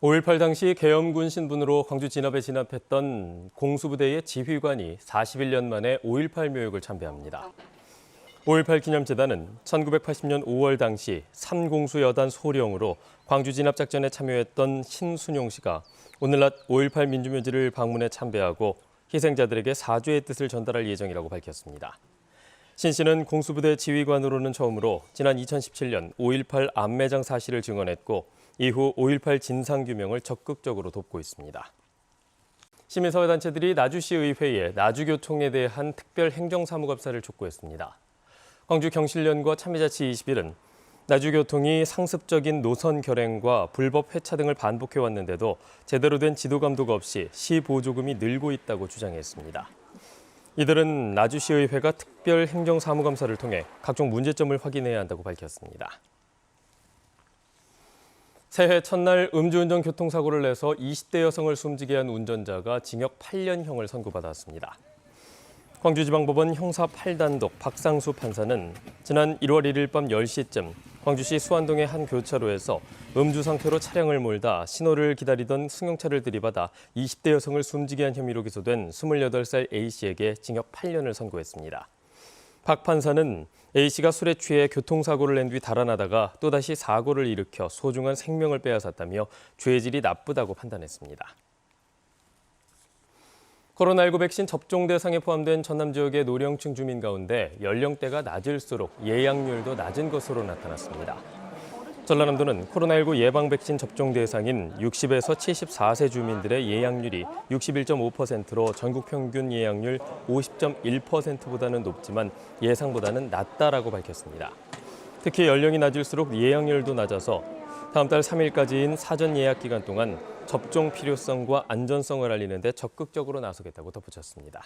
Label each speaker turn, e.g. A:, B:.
A: 5.18 당시 계엄군 신분으로 광주 진압에 진압했던 공수부대의 지휘관이 41년 만에 5.18 묘역을 참배합니다. 5.18 기념재단은 1980년 5월 당시 3공수 여단 소령으로 광주 진압작전에 참여했던 신순용 씨가 오늘 낮 5.18 민주묘지를 방문해 참배하고 희생자들에게 사죄의 뜻을 전달할 예정이라고 밝혔습니다. 신 씨는 공수부대 지휘관으로는 처음으로 지난 2017년 5.18 암매장 사실을 증언했고 이후 5.18 진상규명을 적극적으로 돕고 있습니다. 시민사회단체들이 나주시 의회에 나주교통에 대한 특별 행정사무감사를 촉구했습니다. 광주 경실련과 참여자치 21은 나주교통이 상습적인 노선 결행과 불법 회차 등을 반복해왔는데도 제대로 된 지도 감독 없이 시 보조금이 늘고 있다고 주장했습니다. 이들은 나주시의회가 특별 행정사무감사를 통해 각종 문제점을 확인해야 한다고 밝혔습니다. 새해 첫날 음주운전 교통사고를 내서 20대 여성을 숨지게 한 운전자가 징역 8년형을 선고받았습니다. 광주지방법원 형사 8단독 박상수 판사는 지난 1월 1일 밤 10시쯤 광주시 수안동의 한 교차로에서 음주 상태로 차량을 몰다 신호를 기다리던 승용차를 들이받아 20대 여성을 숨지게 한 혐의로 기소된 28살 A씨에게 징역 8년을 선고했습니다. 박 판사는 A씨가 술에 취해 교통사고를 낸 뒤 달아나다가 또다시 사고를 일으켜 소중한 생명을 빼앗았다며 죄질이 나쁘다고 판단했습니다. 코로나19 백신 접종 대상에 포함된 전남 지역의 노령층 주민 가운데 연령대가 낮을수록 예약률도 낮은 것으로 나타났습니다. 전라남도는 코로나19 예방 백신 접종 대상인 60에서 74세 주민들의 예약률이 61.5%로 전국 평균 예약률 50.1%보다는 높지만 예상보다는 낮다라고 밝혔습니다. 특히 연령이 낮을수록 예약률도 낮아서 다음 달 3일까지인 사전 예약 기간 동안 접종 필요성과 안전성을 알리는 데 적극적으로 나서겠다고 덧붙였습니다.